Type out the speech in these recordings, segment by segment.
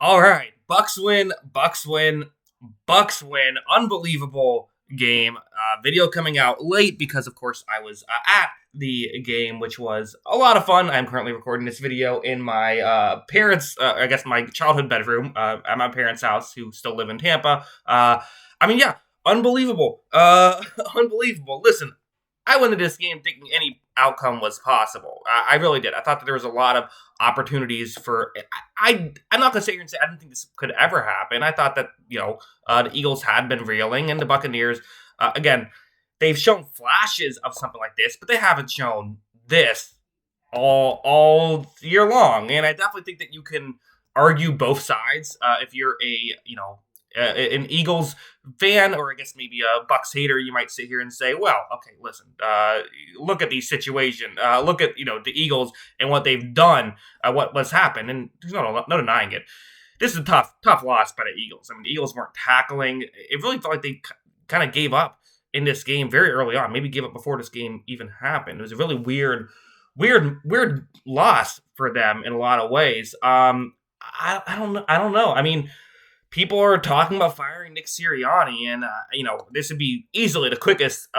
All right, Bucks win, Bucks win, Bucks win. Unbelievable game. Video coming out late because, of course, I was at the game, which was a lot of fun. I'm currently recording this video in my parents', I guess, my childhood bedroom at my parents' house, who still live in Tampa. Yeah, unbelievable. Unbelievable. Listen, I went into this game thinking any outcome was possible. I really did. I thought that there was a lot of opportunities for. I'm not gonna sit here and say I didn't think this could ever happen. I thought that the Eagles had been reeling, and the Buccaneers again, they've shown flashes of something like this, but they haven't shown this all year long. And I definitely think that you can argue both sides if you're an Eagles fan, or I guess maybe a Bucks hater. You might sit here and say, well, okay, listen, look at these situation. Look at the Eagles and what they've done, what's happened, and there's no denying it. This is a tough loss by the Eagles. I mean, the Eagles weren't tackling. It really felt like they kind of gave up in this game very early on. Maybe gave up before this game even happened. It was a really weird loss for them in a lot of ways. I don't know. I mean, people are talking about firing Nick Sirianni, and this would be easily the quickest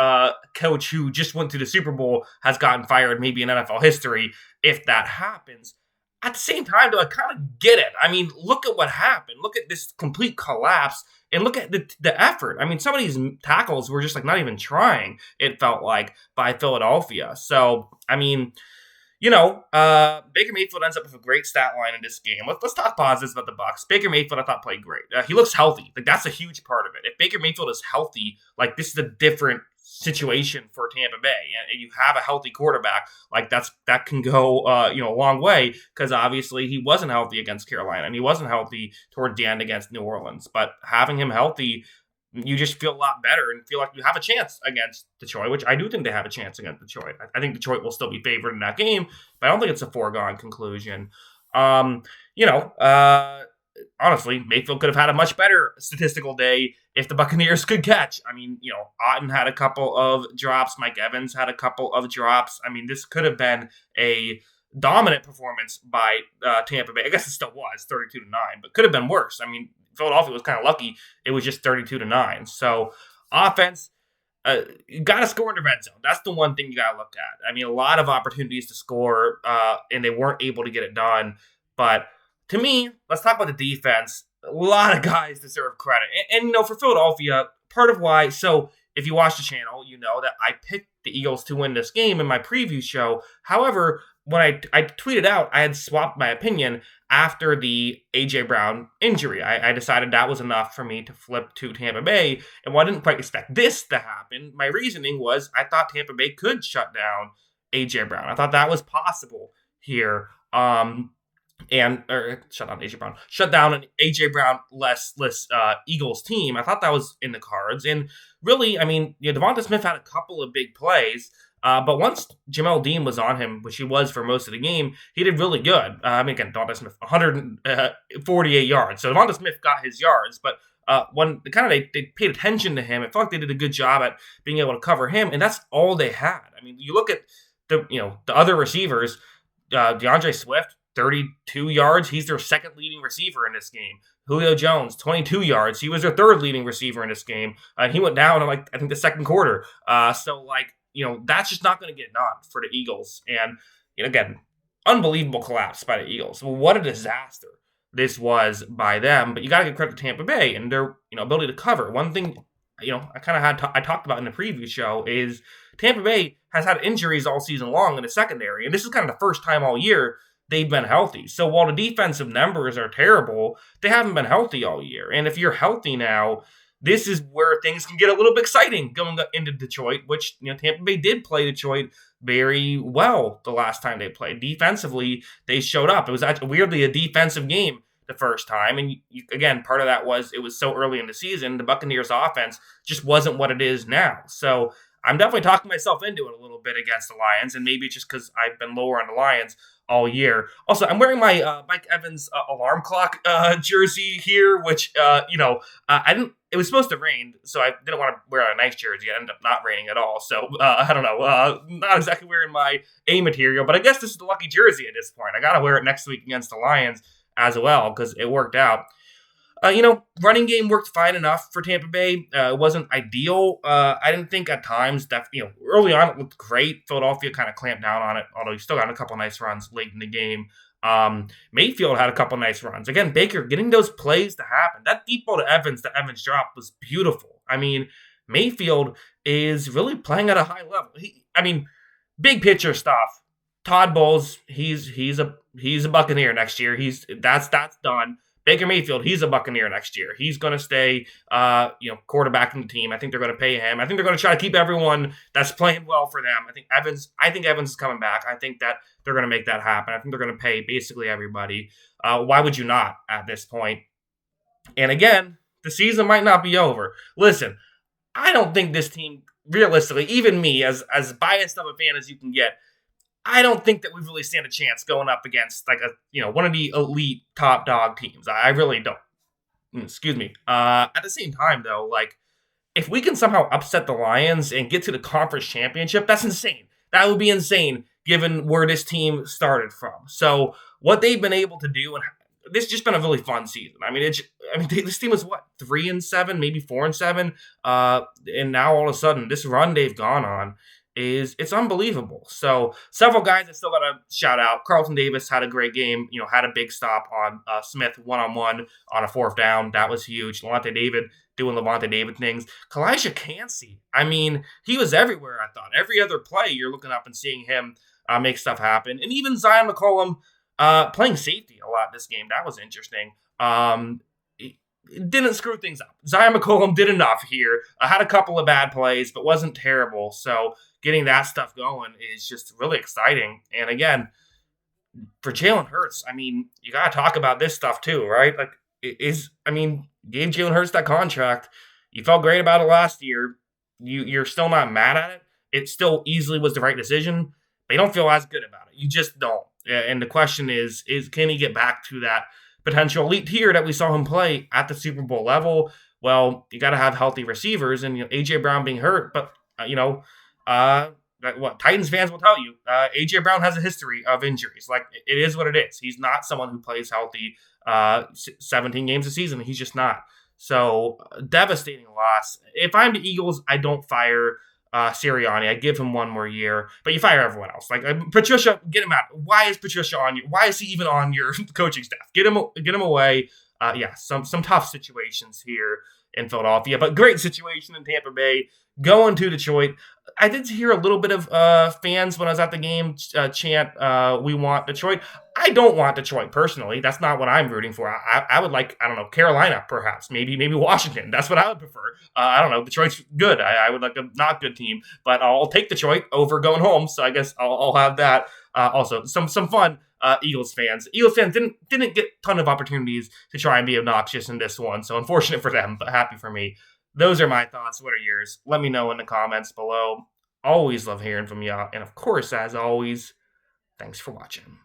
coach who just went to the Super Bowl has gotten fired, maybe in NFL history, if that happens. At the same time, though, I kind of get it. I mean, look at what happened. Look at this complete collapse, and look at the effort. I mean, some of these tackles were just like not even trying. It felt like by Philadelphia. So, I mean, Baker Mayfield ends up with a great stat line in this game. Let's talk positives about the Bucs. Baker Mayfield, I thought, played great. He looks healthy. Like, that's a huge part of it. If Baker Mayfield is healthy, like, this is a different situation for Tampa Bay. And you have a healthy quarterback, like, that can go a long way, because obviously he wasn't healthy against Carolina, and he wasn't healthy toward the end against New Orleans. But having him healthy, you just feel a lot better and feel like you have a chance against Detroit, which I do think they have a chance against Detroit. I think Detroit will still be favored in that game, but I don't think it's a foregone conclusion. Um, Honestly, Mayfield could have had a much better statistical day if the Buccaneers could catch. I mean, Otten had a couple of drops. Mike Evans had a couple of drops. I mean, this could have been a dominant performance by Tampa Bay. I guess it still was 32-9, but could have been worse. I mean, Philadelphia was kind of lucky. It was just 32-9. So offense, you got to score in the red zone. That's the one thing you got to look at. I mean, a lot of opportunities to score, and they weren't able to get it done. But to me, let's talk about the defense. A lot of guys deserve credit. And for Philadelphia, part of why, so if you watch the channel, you know that I picked the Eagles to win this game in my preview show. However, when I tweeted out, I had swapped my opinion after the A.J. Brown injury. I decided that was enough for me to flip to Tampa Bay. And while I didn't quite expect this to happen, my reasoning was I thought Tampa Bay could shut down A.J. Brown. I thought that was possible here. Shut down an A.J. Brown less Eagles team. I thought that was in the cards. And really, I mean, Devonta Smith had a couple of big plays. But once Jamel Dean was on him, which he was for most of the game, he did really good. Again, Devonta Smith, 148 yards. So Devonta Smith got his yards, but when they paid attention to him, it felt like they did a good job at being able to cover him, and that's all they had. I mean, you look at the other receivers, DeAndre Swift, 32 yards. He's their second leading receiver in this game. Julio Jones, 22 yards. He was their third leading receiver in this game. And he went down in, I think, the second quarter. That's just not going to get done for the Eagles. And, again, unbelievable collapse by the Eagles. Well, what a disaster this was by them. But you got to give credit to Tampa Bay and their, ability to cover. One thing, I talked about in the preview show is Tampa Bay has had injuries all season long in the secondary. And this is kind of the first time all year they've been healthy. So while the defensive numbers are terrible, they haven't been healthy all year. And if you're healthy now, this is where things can get a little bit exciting going into Detroit, which, Tampa Bay did play Detroit very well the last time they played. Defensively, they showed up. It was actually weirdly a defensive game the first time. And again, part of that was it was so early in the season. The Buccaneers offense just wasn't what it is now. So I'm definitely talking myself into it a little bit against the Lions, and maybe it's just because I've been lower on the Lions all year. Also, I'm wearing my Mike Evans alarm clock jersey here, which I didn't. It was supposed to rain, so I didn't want to wear a nice jersey. It ended up not raining at all, so I don't know. Not exactly wearing my A material, but I guess this is the lucky jersey at this point. I gotta wear it next week against the Lions as well because it worked out. Running game worked fine enough for Tampa Bay. It wasn't ideal. I didn't think at times that, early on it looked great. Philadelphia kind of clamped down on it, although he still got a couple nice runs late in the game. Mayfield had a couple nice runs. Again, Baker getting those plays to happen. That deep ball to Evans that Evans dropped was beautiful. I mean, Mayfield is really playing at a high level. Big picture stuff. Todd Bowles, he's a Buccaneer next year. That's done. Baker Mayfield, he's a Buccaneer next year. He's going to stay, quarterbacking the team. I think they're going to pay him. I think they're going to try to keep everyone that's playing well for them. I think Evans is coming back. I think that they're going to make that happen. I think they're going to pay basically everybody. Why would you not at this point? And again, the season might not be over. Listen, I don't think this team, realistically, even me, as biased of a fan as you can get, I don't think that we really stand a chance going up against one of the elite top dog teams. I really don't. Excuse me. At the same time, though, if we can somehow upset the Lions and get to the conference championship, that's insane. That would be insane given where this team started from. So what they've been able to do, and this has just been a really fun season. This team was 3-7, maybe 4-7, and now all of a sudden this run they've gone on it's unbelievable. So several guys I still got to shout out. Carlton Davis had a great game, had a big stop on Smith one-on-one on a fourth down. That was huge. Levante David doing Levante David things. Kalijah Cansey, he was everywhere, I thought. Every other play, you're looking up and seeing him make stuff happen. And even Zion McCollum playing safety a lot this game. That was interesting. It didn't screw things up. Zion McCollum did enough here. Had a couple of bad plays, but wasn't terrible. So getting that stuff going is just really exciting. And again, for Jalen Hurts, you got to talk about this stuff too, right? Gave Jalen Hurts that contract. You felt great about it last year. You're still not mad at it. It still easily was the right decision, but you don't feel as good about it. You just don't. And the question is can he get back to that potential elite tier that we saw him play at the Super Bowl level? Well, you got to have healthy receivers, and AJ Brown being hurt, but what Titans fans will tell you, AJ Brown has a history of injuries. It is what it is. He's not someone who plays healthy 17 games a season. He's just not. So devastating loss. If I'm the Eagles, I don't fire Sirianni. I give him one more year, but you fire everyone else. Patricia, get him out. Why is Patricia on you? Why is he even on your coaching staff? Get him away. Some tough situations here in Philadelphia, but great situation in Tampa Bay. Going to Detroit. I did hear a little bit of fans when I was at the game chant, "We want Detroit." I don't want Detroit personally. That's not what I'm rooting for. I would like, Carolina perhaps, maybe Washington. That's what I would prefer. I don't know. Detroit's good. I would like a not good team, but I'll take Detroit over going home. So I guess I'll have that. Also, some fun Eagles fans. Eagles fans didn't get a ton of opportunities to try and be obnoxious in this one. So unfortunate for them, but happy for me. Those are my thoughts. What are yours? Let me know in the comments below. Always love hearing from y'all. And of course, as always, thanks for watching.